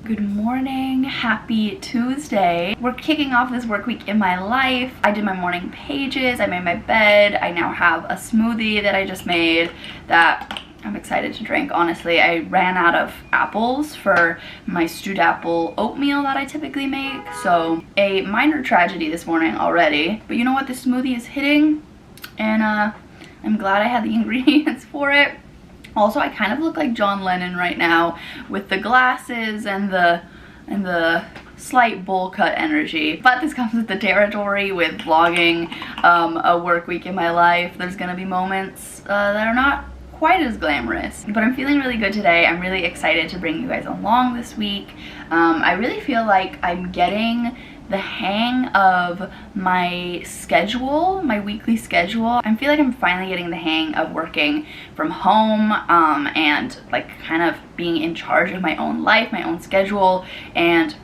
Good morning, happy Tuesday. We're kicking off this work week in my life. I did my morning pages, I made my bed, I now have a smoothie that I just made that I'm excited to drink. Honestly, I ran out of apples for my stewed apple oatmeal that I typically make, so a minor tragedy this morning already. But you know what, this smoothie is hitting, and I'm glad I had the ingredients for it. Also, I kind of look like John Lennon right now with the glasses and the slight bowl cut energy. But this comes with the territory with vlogging a work week in my life. There's gonna be moments that are not quite as glamorous, but I'm feeling really good today. I'm really excited to bring you guys along this week. I really feel like I'm getting the hang of my schedule, my weekly schedule. I feel like I'm finally getting the hang of working from home and like kind of being in charge of my own life, my own schedule, and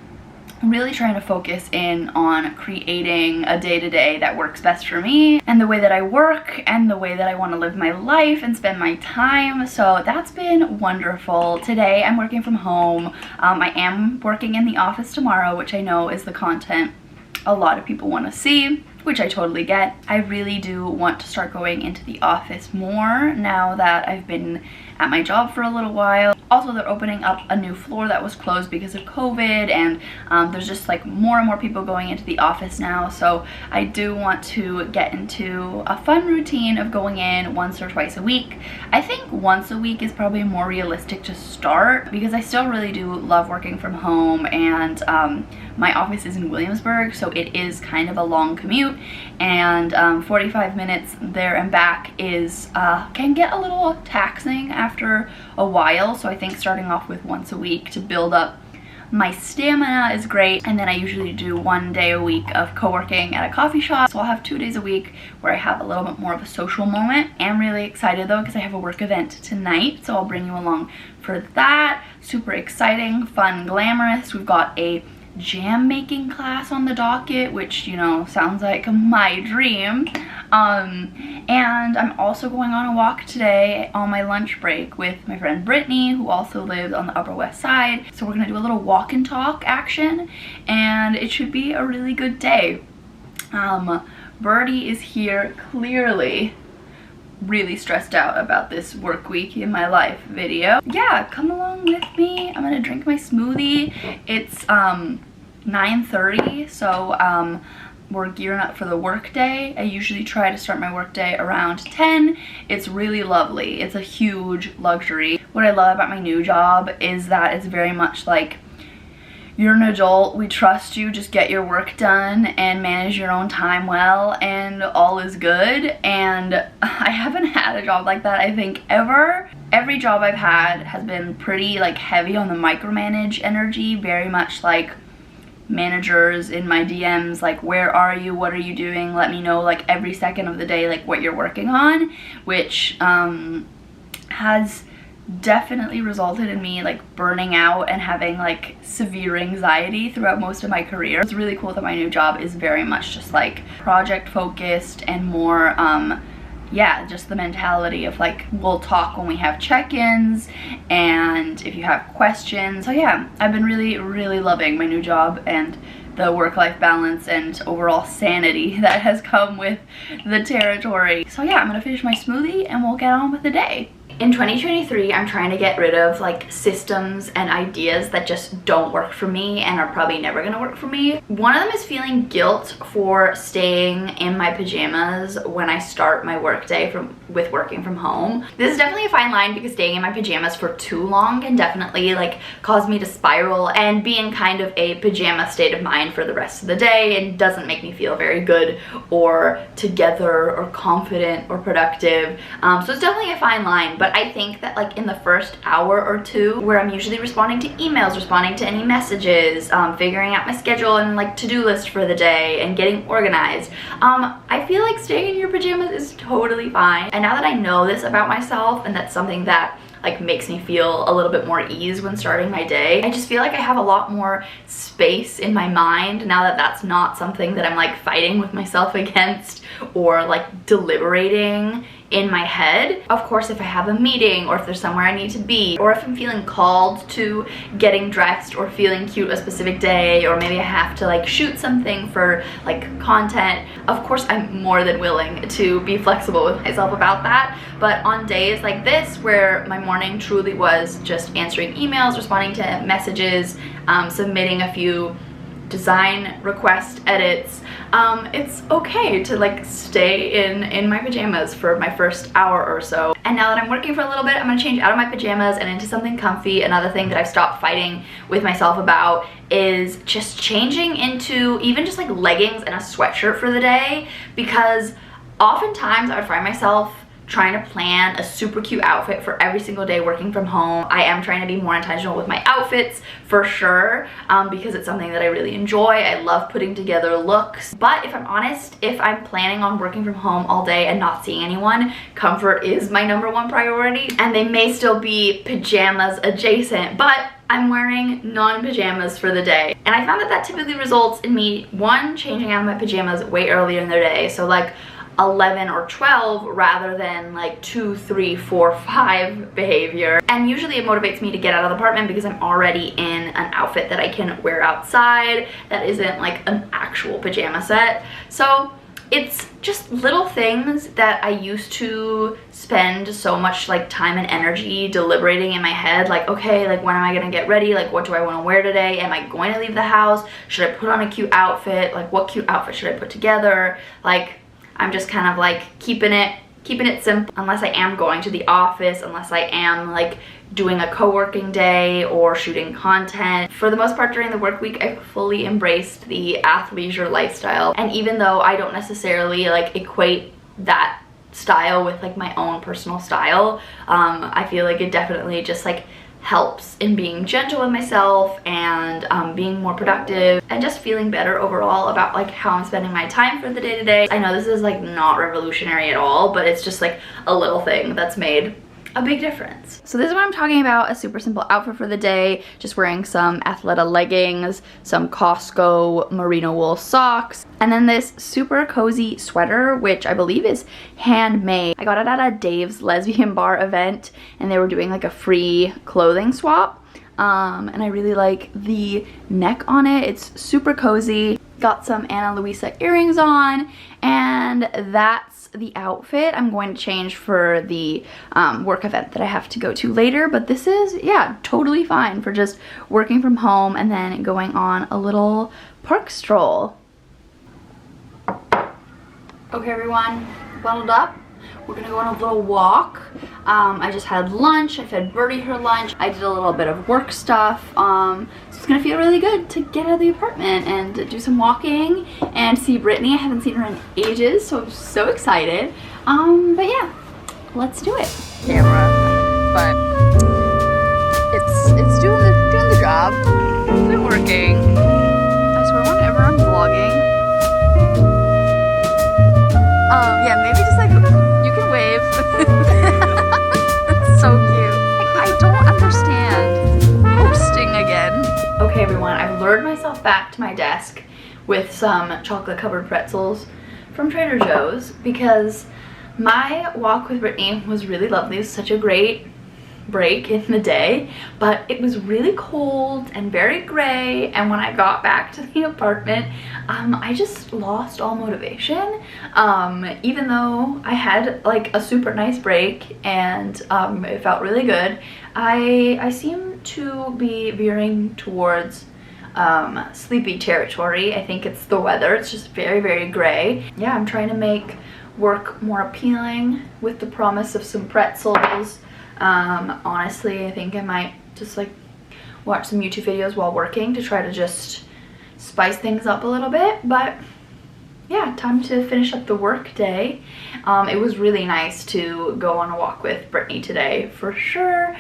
really trying to focus in on creating a day-to-day that works best for me and the way that I work and the way that I want to live my life and spend my time. So that's been wonderful. Today I'm working from home. I am working in the office tomorrow, which I know is the content a lot of people want to see, which I totally get. I really do want to start going into the office more now that I've been at my job for a little while. Also, they're opening up a new floor that was closed because of COVID, and there's just like more and more people going into the office now, so I do want to get into a fun routine of going in once or twice a week. I think once a week is probably more realistic to start because I still really do love working from home, and my office is in Williamsburg, so it is kind of a long commute, and 45 minutes there and back is can get a little taxing after a while. So I think starting off with once a week to build up my stamina is great. And then I usually do 1 day a week of co-working at a coffee shop, so I'll have 2 days a week where I have a little bit more of a social moment. I'm really excited though because I have a work event tonight, so I'll bring you along for that. Super exciting, fun, glamorous. We've got a jam making class on the docket, which, you know, sounds like my dream. And I'm also going on a walk today on my lunch break with my friend Brittany, who also lives on the Upper West Side. So we're gonna do a little walk and talk action, and it should be a really good day. Birdie is here, clearly really stressed out about this work week in my life video. Yeah, come along with me. I'm gonna drink my smoothie. It's 9:30, so we're gearing up for the work day. I usually try to start my work day around 10. It's really lovely. It's a huge luxury. What I love about my new job is that it's very much like, you're an adult, we trust you, just get your work done and manage your own time well, and all is good. And I haven't had a job like that, I think, ever. Every job I've had has been pretty like heavy on the micromanage energy, very much like managers in my DMs, like, where are you, what are you doing, let me know like every second of the day like what you're working on, which has definitely resulted in me like burning out and having like severe anxiety throughout most of my career. It's really cool that my new job is very much just like project focused and more yeah, just the mentality of like, we'll talk when we have check-ins and if you have questions. So yeah, I've been really loving my new job and the work-life balance and overall sanity that has come with the territory. So yeah, I'm gonna finish my smoothie and we'll get on with the day. In 2023, I'm trying to get rid of like systems and ideas that just don't work for me and are probably never gonna work for me. One of them is feeling guilt for staying in my pajamas when I start my workday with working from home. This is definitely a fine line because staying in my pajamas for too long can definitely like cause me to spiral and be in kind of a pajama state of mind for the rest of the day, and doesn't make me feel very good or together or confident or productive. So it's definitely a fine line. But I think that like in the first hour or two, where I'm usually responding to emails, responding to any messages, figuring out my schedule and like to-do list for the day and getting organized, I feel like staying in your pajamas is totally fine. And now that I know this about myself, and that's something that like makes me feel a little bit more ease when starting my day, I just feel like I have a lot more space in my mind now that that's not something that I'm like fighting with myself against or like deliberating in my head. Of course, if I have a meeting or if there's somewhere I need to be, or if I'm feeling called to getting dressed or feeling cute a specific day, or maybe I have to like shoot something for like content, of course I'm more than willing to be flexible with myself about that. But on days like this where my morning truly was just answering emails, responding to messages, submitting a few design request edits, it's okay to like stay in my pajamas for my first hour or so. And now that I'm working for a little bit, I'm gonna change out of my pajamas and into something comfy. Another thing that I've stopped fighting with myself about is just changing into even just like leggings and a sweatshirt for the day, because oftentimes I would find myself trying to plan a super cute outfit for every single day working from home. I am trying to be more intentional with my outfits for sure, because it's something that I really enjoy. I love putting together looks. But if I'm honest, if I'm planning on working from home all day and not seeing anyone, comfort is my #1 priority. And they may still be pajamas adjacent, but I'm wearing non-pajamas for the day. And I found that that typically results in me, one, changing out of my pajamas way earlier in the day. So like 11 or 12 rather than like 2, 3, 4, 5 behavior. And usually it motivates me to get out of the apartment because I'm already in an outfit that I can wear outside that isn't like an actual pajama set. So it's just little things that I used to spend so much like time and energy deliberating in my head, like, okay, like when am I gonna get ready, like what do I want to wear today, am I going to leave the house, should I put on a cute outfit, like what cute outfit should I put together. Like I'm just kind of like keeping it simple, unless I am going to the office, unless I am like doing a co-working day or shooting content. For the most part during the work week, I fully embraced the athleisure lifestyle. And even though I don't necessarily like equate that style with like my own personal style, I feel like it definitely just like helps in being gentle with myself and being more productive and just feeling better overall about like how I'm spending my time for the day-to-day. I know this is like not revolutionary at all, but it's just like a little thing that's made a big difference. So this is what I'm talking about, a super simple outfit for the day, just wearing some Athleta leggings, some Costco merino wool socks, and then this super cozy sweater, which I believe is handmade. I got it at a Dave's Lesbian Bar event and they were doing like a free clothing swap. And I really like the neck on it. It's super cozy. Got some Ana Luisa earrings on, and that's the outfit I'm going to change for the work event that I have to go to later. But this is, yeah, totally fine for just working from home and then going on a little park stroll. Okay everyone, bundled up. We're gonna go on a little walk. I just had lunch, I fed Birdie her lunch, I did a little bit of work stuff, so it's gonna feel really good to get out of the apartment and do some walking and see Brittany. I haven't seen her in ages, so I'm so excited. But yeah, let's do it. Camera, but it's doing the job. It's been working. I swear whenever I'm vlogging, yeah, maybe just like wave. It's so cute. Like, I don't understand posting again. Okay everyone, I've lured myself back to my desk with some chocolate covered pretzels from Trader Joe's because my walk with Brittany was really lovely. It was such a great break in the day, but it was really cold and very gray, and when I got back to the apartment, I just lost all motivation. Even though I had like a super nice break and it felt really good, I seem to be veering towards sleepy territory. I think it's the weather. It's just very, very gray. Yeah, I'm trying to make work more appealing with the promise of some pretzels. Honestly, I think I might just like watch some YouTube videos while working to try to just spice things up a little bit. But yeah, time to finish up the work day. It was really nice to go on a walk with Brittany today for sure.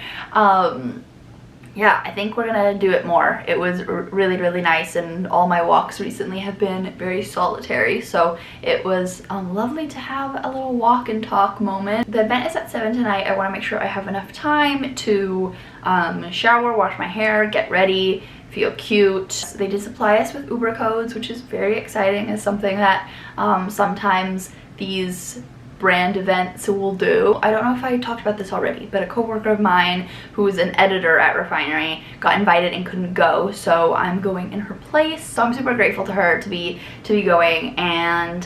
Yeah, I think we're gonna do it more. It was really, really nice, and all my walks recently have been very solitary, so it was lovely to have a little walk and talk moment. The event is at 7 tonight. I want to make sure I have enough time to shower, wash my hair, get ready, feel cute. They did supply us with Uber codes, which is very exciting. It's something that sometimes these brand events we'll do. I don't know if I talked about this already, but a coworker of mine who is an editor at Refinery got invited and couldn't go, so I'm going in her place. So I'm super grateful to her to be going, and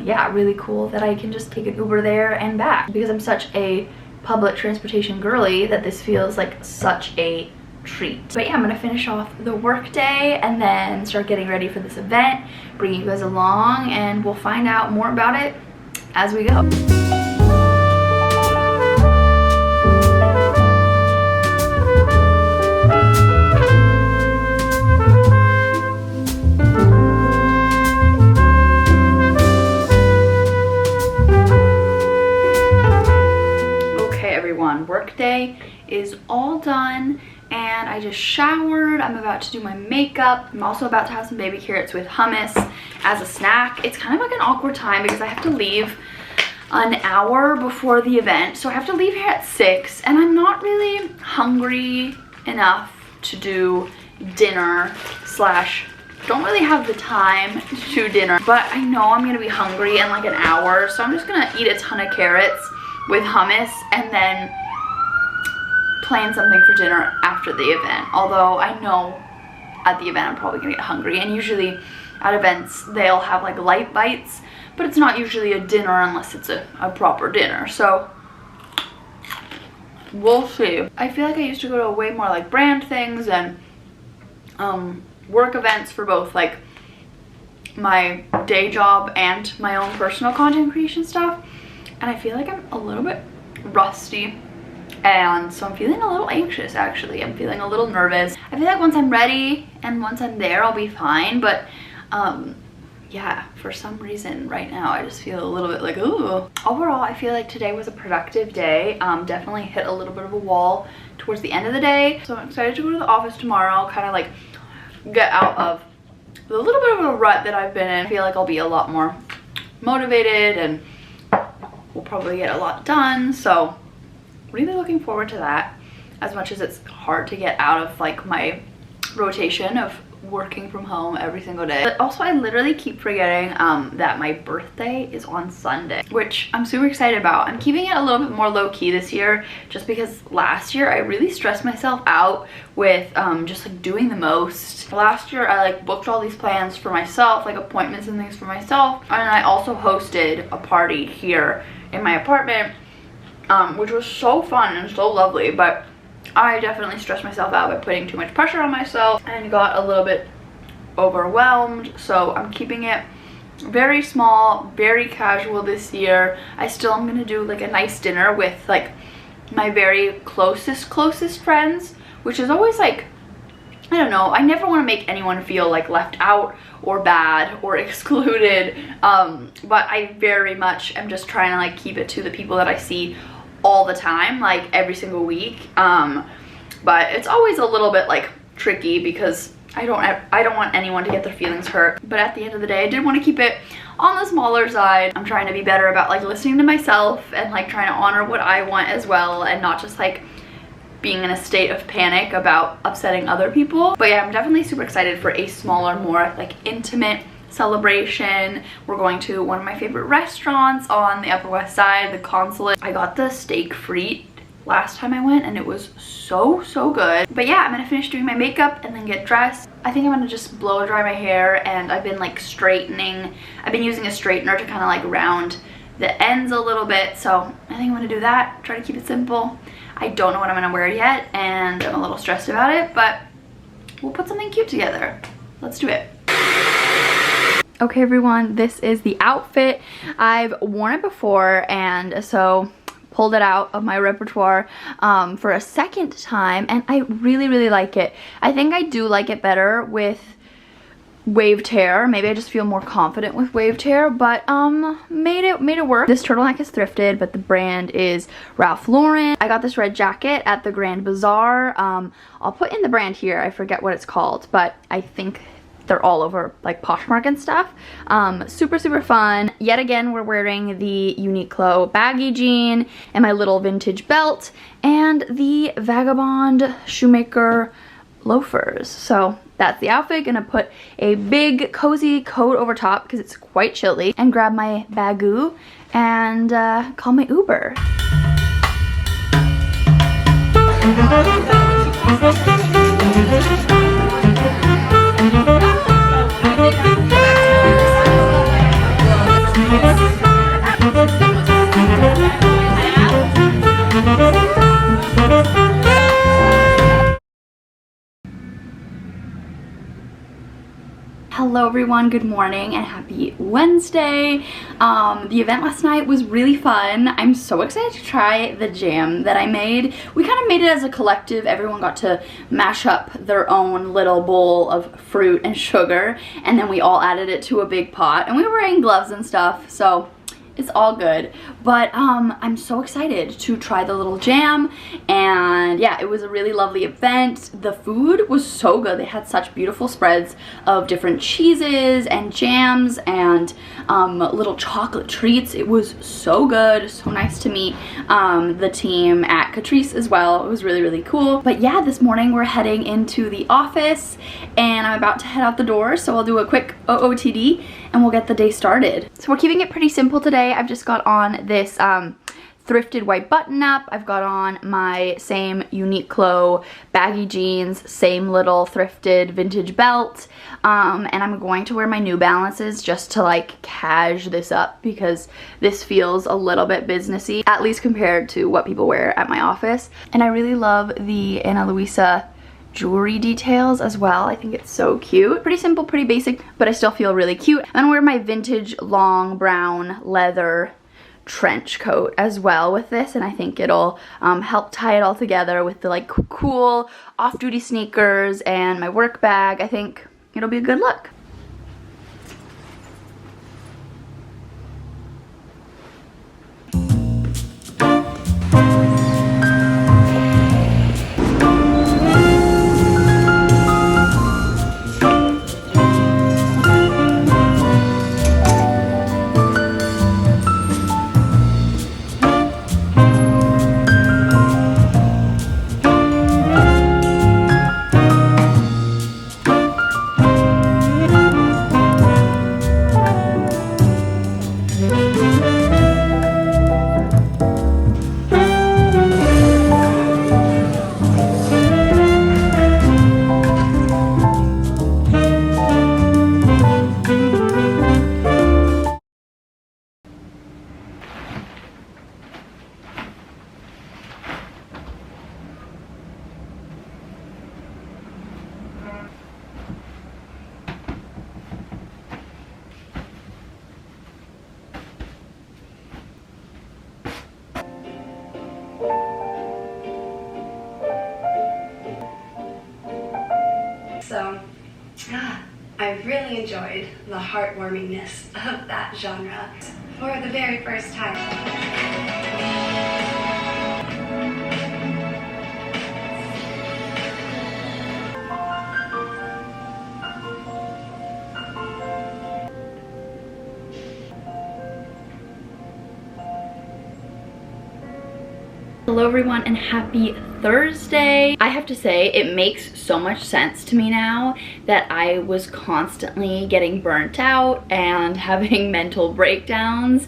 yeah, really cool that I can just take an Uber there and back, because I'm such a public transportation girly that this feels like such a treat. But yeah, I'm gonna finish off the work day and then start getting ready for this event, bring you guys along, and we'll find out more about it as we go. Okay everyone, work day is all done. And I just showered. I'm about to do my makeup. I'm also about to have some baby carrots with hummus as a snack. It's kind of like an awkward time because I have to leave an hour before the event. So I have to leave here at 6, and I'm not really hungry enough to do dinner slash don't really have the time to do dinner. But I know I'm gonna be hungry in like an hour. So I'm just gonna eat a ton of carrots with hummus and then plan something for dinner after the event. Although I know at the event I'm probably gonna get hungry, and usually at events they'll have like light bites, but it's not usually a dinner unless it's a proper dinner. So we'll see. I feel like I used to go to way more like brand things and work events for both like my day job and my own personal content creation stuff, and I feel like I'm a little bit rusty. And so I'm feeling a little anxious actually. I'm feeling a little nervous. I feel like once I'm ready and once I'm there, I'll be fine. But yeah, for some reason right now I just feel a little bit like, ooh. Overall, I feel like today was a productive day. Definitely hit a little bit of a wall towards the end of the day. So I'm excited to go to the office tomorrow, kind of like get out of the little bit of a rut that I've been in. I feel like I'll be a lot more motivated and we'll probably get a lot done. So really looking forward to that, as much as it's hard to get out of like my rotation of working from home every single day. But also I literally keep forgetting that my birthday is on Sunday, which I'm super excited about. I'm keeping it a little bit more low-key this year just because last year I really stressed myself out with just like doing the most. Last year I like booked all these plans for myself, like appointments and things for myself, and I also hosted a party here in my apartment, which was so fun and so lovely, but I definitely stressed myself out by putting too much pressure on myself and got a little bit overwhelmed. So I'm keeping it very small, very casual this year. I still am gonna do like a nice dinner with like my very closest friends, which is always like, I don't know, I never want to make anyone feel like left out or bad or excluded, but I very much am just trying to like keep it to the people that I see all the time, like every single week. But it's always a little bit like tricky because I don't want anyone to get their feelings hurt. But at the end of the day, I did want to keep it on the smaller side. I'm trying to be better about like listening to myself and like trying to honor what I want as well, and not just like being in a state of panic about upsetting other people. But yeah, I'm definitely super excited for a smaller, more like intimate celebration. We're going to one of my favorite restaurants on the Upper West Side, the Consulate. I got the steak frite last time I went and it was so good. But yeah, I'm gonna finish doing my makeup and then get dressed. I think I'm gonna just blow dry my hair, and I've been like straightening. I've been using a straightener to kind of like round the ends a little bit, so I think I'm gonna do that, try to keep it simple. I don't know what I'm gonna wear yet and I'm a little stressed about it, but we'll put something cute together. Let's do it. Okay everyone, this is the outfit. I've worn it before, and so pulled it out of my repertoire for a second time, and I really like it. I think I do like it better with waved hair. Maybe I just feel more confident with waved hair, but made it work. This turtleneck is thrifted, but the brand is Ralph Lauren. I got this red jacket at the Grand Bazaar. I'll put in the brand here, I forget what it's called, but I think they're all over like Poshmark and stuff. Super fun. Yet again, we're wearing the Uniqlo baggy jean and my little vintage belt and the Vagabond Shoemaker loafers. So that's the outfit. Gonna put a big cozy coat over top because it's quite chilly, and grab my bagoo and call my Uber. Hello everyone, good morning and happy Wednesday. The event last night was really fun. I'm so excited to try the jam that I made. We kind of made it as a collective. Everyone got to mash up their own little bowl of fruit and sugar, and then we all added it to a big pot, and we were wearing gloves and stuff, so it's all good. But I'm so excited to try the little jam, and yeah, it was a really lovely event. The food was so good. They had such beautiful spreads of different cheeses and jams and little chocolate treats. It was so good, so nice to meet the team at Catrice as well. It was really, really cool. But yeah, this morning we're heading into the office and I'm about to head out the door, so I'll do a quick OOTD and we'll get the day started. So we're keeping it pretty simple today. I've just got on this thrifted white button up. I've got on my same Uniqlo baggy jeans, same little thrifted vintage belt, and I'm going to wear my New Balances just to like cash this up because this feels a little bit businessy, at least compared to what people wear at my office. And I really love the Ana Luisa jewelry details as well. I think it's so cute. Pretty simple, pretty basic, but I still feel really cute. I'm gonna wear my vintage long brown leather trench coat as well with this, and I think it'll help tie it all together with the like cool off-duty sneakers and my work bag. I think it'll be a good look. So, I really enjoyed the heartwarmingness of that genre for the very first time. Hello everyone and happy Thursday. I have to say it makes so much sense to me now that I was constantly getting burnt out and having mental breakdowns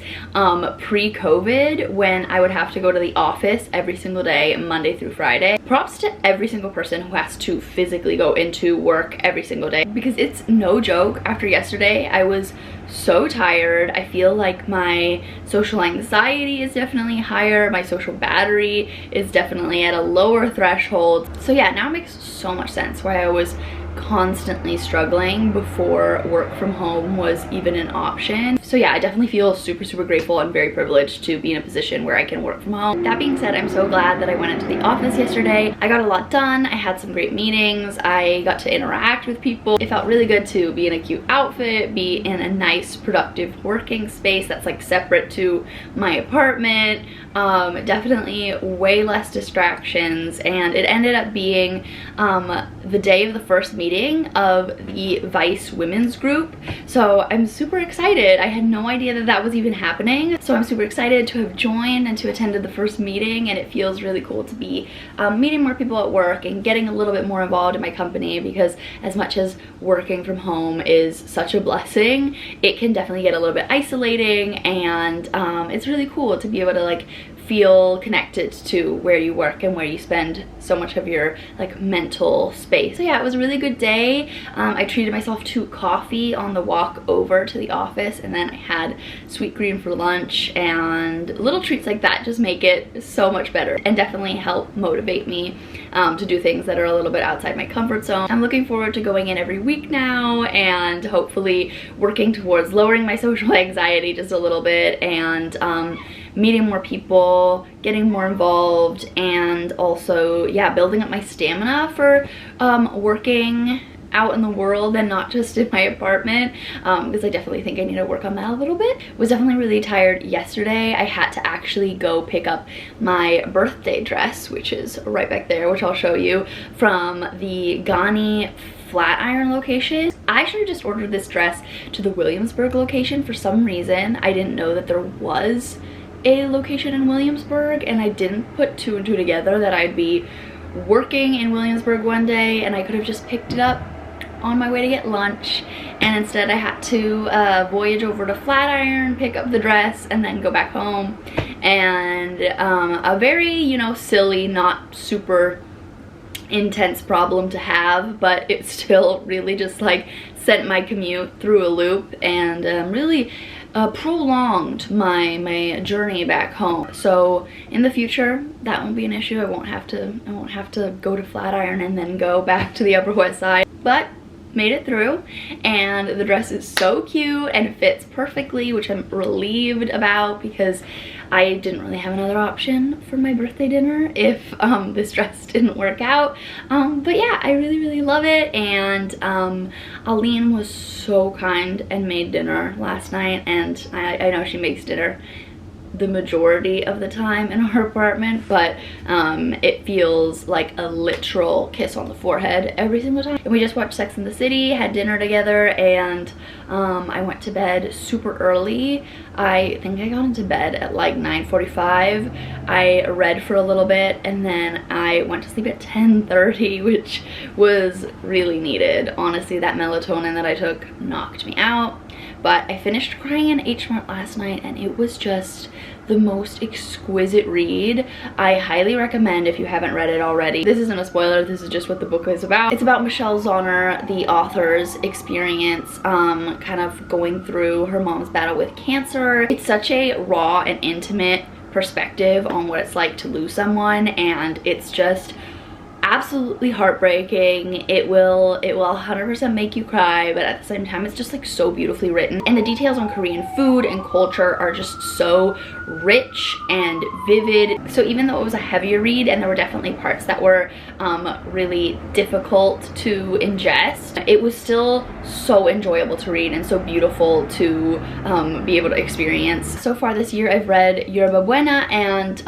pre-COVID when I would have to go to the office every single day, Monday through Friday. Props to every single person who has to physically go into work every single day, because it's no joke. After yesterday, I was so tired. I feel like my social anxiety is definitely higher. My social battery is definitely at a lower threshold. So yeah, now it makes so much sense why I was constantly struggling before work from home was even an option. So yeah, I definitely feel super, super grateful and very privileged to be in a position where I can work from home. That being said, I'm so glad that I went into the office yesterday. I got a lot done. I had some great meetings. I got to interact with people. It felt really good to be in a cute outfit, be in a nice, productive working space that's like separate to my apartment. Definitely way less distractions, and it ended up being the day of the first meeting of the Vice Women's Group. So I'm super excited. I had no idea that that was even happening. So I'm super excited to have joined and to attended the first meeting, and it feels really cool to be meeting more people at work and getting a little bit more involved in my company, because as much as working from home is such a blessing, it can definitely get a little bit isolating, and it's really cool to be able to like feel connected to where you work and where you spend so much of your like mental space. So yeah, it was a really good day. I treated myself to coffee on the walk over to the office, and then I had sweet green for lunch, and little treats like that just make it so much better and definitely help motivate me to do things that are a little bit outside my comfort zone. I'm looking forward to going in every week now and hopefully working towards lowering my social anxiety just a little bit, and meeting more people, getting more involved, and also, yeah, building up my stamina for working out in the world and not just in my apartment, because I definitely think I need to work on that a little bit. Was definitely really tired yesterday. I had to actually go pick up my birthday dress, which is right back there, which I'll show you, from the Ghani Flatiron location. I actually just ordered this dress to the Williamsburg location for some reason. I didn't know that there was a location in Williamsburg, and I didn't put two and two together that I'd be working in Williamsburg one day and I could have just picked it up on my way to get lunch, and instead I had to voyage over to Flatiron, pick up the dress, and then go back home. And a very, you know, silly, not super intense problem to have, but it still really just like sent my commute through a loop, and really prolonged my journey back home. So in the future that won't be an issue. I won't have to go to Flatiron and then go back to the Upper West Side. But made it through, and the dress is so cute and fits perfectly, which I'm relieved about, because I didn't really have another option for my birthday dinner if this dress didn't work out. But yeah, I really love it, and Aline was so kind and made dinner last night, and I know she makes dinner the majority of the time in our apartment, but it feels like a literal kiss on the forehead every single time. And we just watched Sex and the City, had dinner together, and I went to bed super early. I think I got into bed at like 9:45. I read for a little bit, and then I went to sleep at 10:30, which was really needed. Honestly, that melatonin that I took knocked me out. But I finished Crying in H Mart last night, and it was just the most exquisite read. I highly recommend if you haven't read it already. This isn't a spoiler, this is just what the book is about. It's about Michelle Zauner, the author's experience kind of going through her mom's battle with cancer. It's such a raw and intimate perspective on what it's like to lose someone, and it's just absolutely heartbreaking. It will 100% make you cry, but at the same time it's just like so beautifully written, and the details on Korean food and culture are just so rich and vivid. So even though it was a heavier read and there were definitely parts that were really difficult to ingest, it was still so enjoyable to read and so beautiful to be able to experience. So far this year I've read Yerba Buena and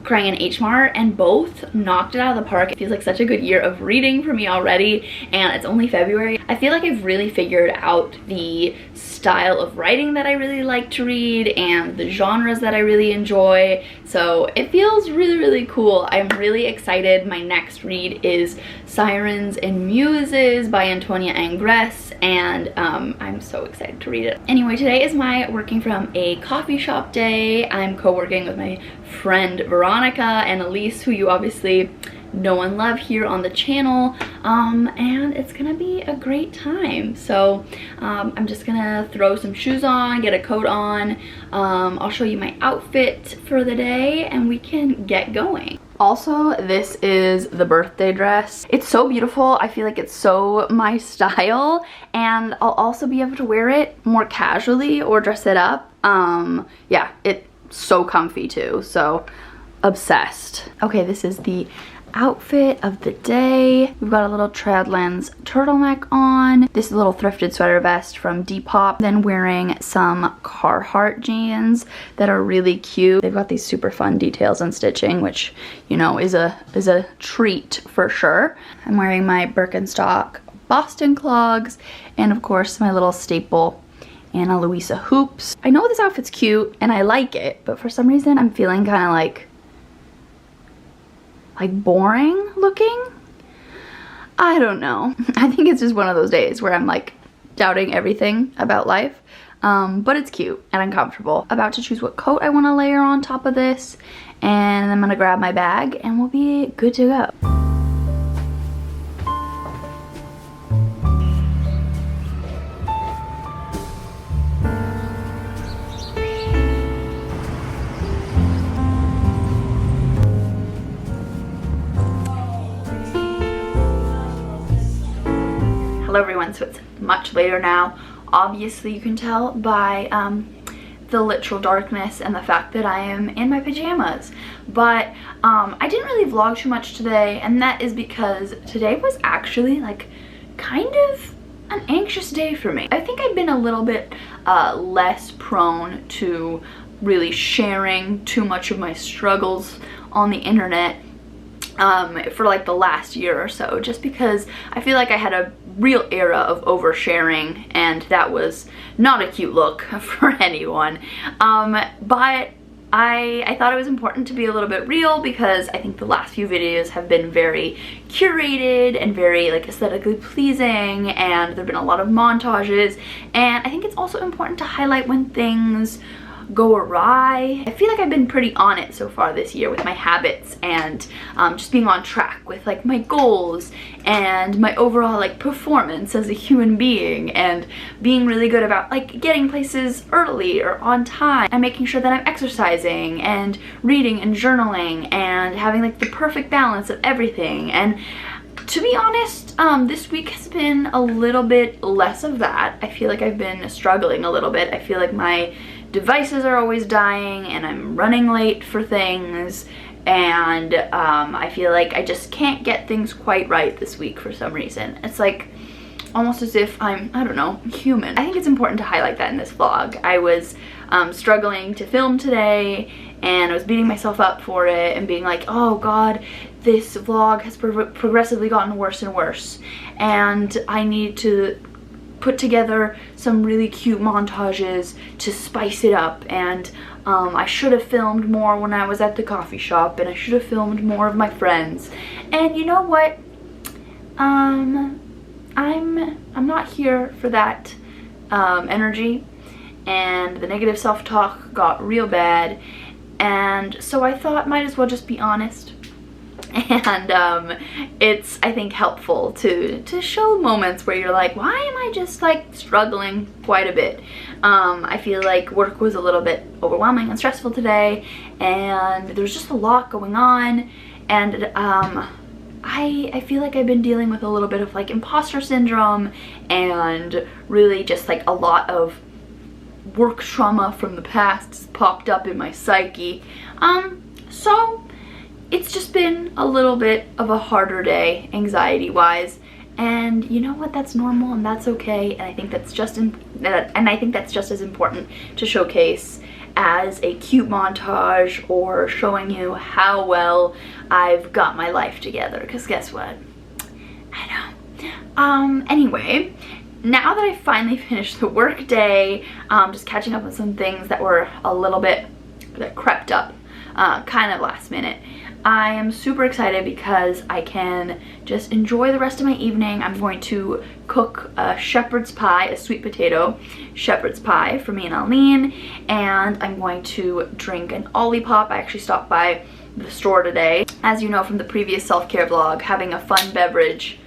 Crying in H Mart, and both knocked it out of the park. It feels like such a good year of reading for me already, and it's only February. I feel like I've really figured out the style of writing that I really like to read and the genres that I really enjoy, so it feels really cool. I'm really excited. My next read is Sirens and Muses by Antonia Angress, and I'm so excited to read it. Anyway, today is my working from a coffee shop day. I'm co-working with my friend Veronica and Elise, who you obviously know and love here on the channel, and it's gonna be a great time. So I'm just gonna throw some shoes on, get a coat on. I'll show you my outfit for the day and we can get going. Also, this is the birthday dress. It's so beautiful. I feel like it's so my style, and I'll also be able to wear it more casually or dress it up. Yeah, it's so comfy too, so obsessed. Okay, this is the outfit of the day. We've got a little Traillands turtleneck on, this little thrifted sweater vest from Depop, then wearing some Carhartt jeans that are really cute. They've got these super fun details and stitching, which, you know, is a treat for sure. I'm wearing my Birkenstock Boston clogs, and of course my little staple Ana Luisa hoops. I know this outfit's cute and I like it, but for some reason I'm feeling kind of like boring looking. I don't know. I think it's just one of those days where I'm like doubting everything about life. But it's cute and I'm comfortable. About to choose what coat I want to layer on top of this, and I'm gonna grab my bag and we'll be good to go. Hello everyone, so it's much later now. Obviously you can tell by the literal darkness and the fact that I am in my pajamas. But I didn't really vlog too much today, and that is because today was actually like kind of an anxious day for me. I think I've been a little bit less prone to really sharing too much of my struggles on the internet for like the last year or so, just because I feel like I had a real era of oversharing, and that was not a cute look for anyone. But I thought it was important to be a little bit real, because I think the last few videos have been very curated and very like aesthetically pleasing, and there have been a lot of montages, and I think it's also important to highlight when things go awry. I feel like I've been pretty on it so far this year with my habits, and just being on track with like my goals and my overall like performance as a human being, and being really good about like getting places early or on time, and making sure that I'm exercising and reading and journaling and having like the perfect balance of everything. And to be honest, this week has been a little bit less of that. I feel like I've been struggling a little bit. I feel like my devices are always dying and I'm running late for things, and I feel like I just can't get things quite right this week for some reason. It's like almost as if I'm, I don't know, human. I think it's important to highlight that in this vlog. I was struggling to film today, and I was beating myself up for it and being like, oh god, this vlog has progressively gotten worse and worse, and I need to put together some really cute montages to spice it up, and I should have filmed more when I was at the coffee shop, and I should have filmed more of my friends. And you know what? I'm not here for that energy, and the negative self-talk got real bad, and so I thought might as well just be honest. And it's, I think, helpful to show moments where you're like, why am I just like struggling quite a bit? I feel like work was a little bit overwhelming and stressful today, and there's just a lot going on, and I feel like I've been dealing with a little bit of like imposter syndrome, and really just like a lot of work trauma from the past popped up in my psyche. So it's just been a little bit of a harder day anxiety wise, and you know what, that's normal and that's okay, and I think that's just as important to showcase as a cute montage or showing you how well I've got my life together, because guess what, I know. Anyway, now that I finally finished the work day, just catching up on some things that were a little bit, that crept up kind of last minute. I am super excited because I can just enjoy the rest of my evening. I'm going to cook a shepherd's pie, a sweet potato shepherd's pie for me and Aline, and I'm going to drink an Olipop. I actually stopped by the store today. As you know from the previous self-care vlog, having a fun beverage,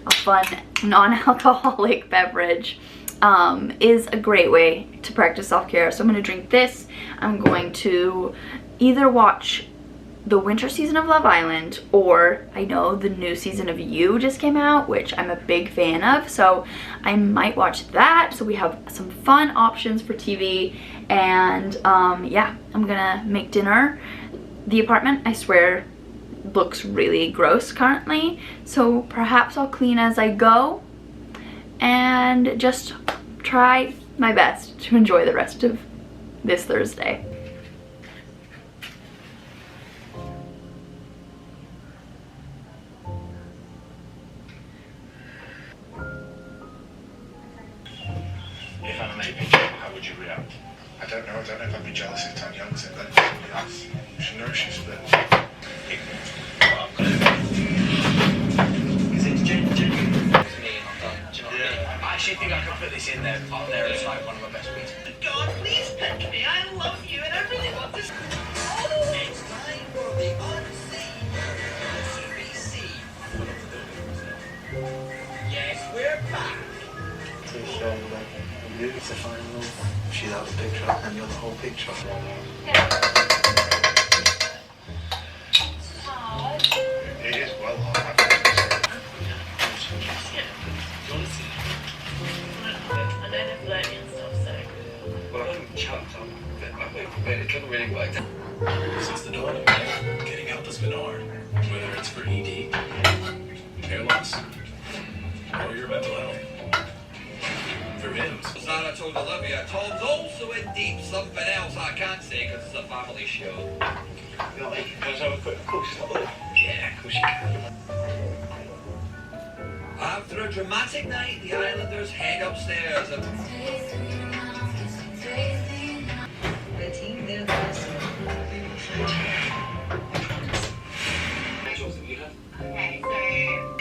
a fun non-alcoholic beverage is a great way to practice self-care. So I'm going to drink this. I'm going to either watch the winter season of Love Island, or I know the new season of You just came out, which I'm a big fan of, so I might watch that. So we have some fun options for TV, and yeah, I'm gonna make dinner. The apartment, I swear, looks really gross currently. So perhaps I'll clean as I go and just try my best to enjoy the rest of this Thursday. If Anna made me, how would you react? I don't know if I'd be jealous if Tan Young said that to somebody else. She nourishes the ignorant. Because it's genuine. To me, not done. Do you know what I mean? I actually think I could put this in there, up there as like one of my best beats. God, please pick me. I love you and I really want this. Oh, it's time for the unseen. CBC. Yes, we're back. It's the final. She's out of the picture and you're the whole picture. It is well hard. I know they're flirty and stuff, so. Well, I haven't chucked up. It couldn't really work out. Since the dawn of man, getting help has been hard. Whether it's for ED, hair loss, or your mental health. For him, Sarah told Olivia, Tom's also in deep something else I can't say because it's a family show. Let's have a quick push. Yeah, of course you can. After a dramatic night, the Islanders head upstairs and... The team did Okay, so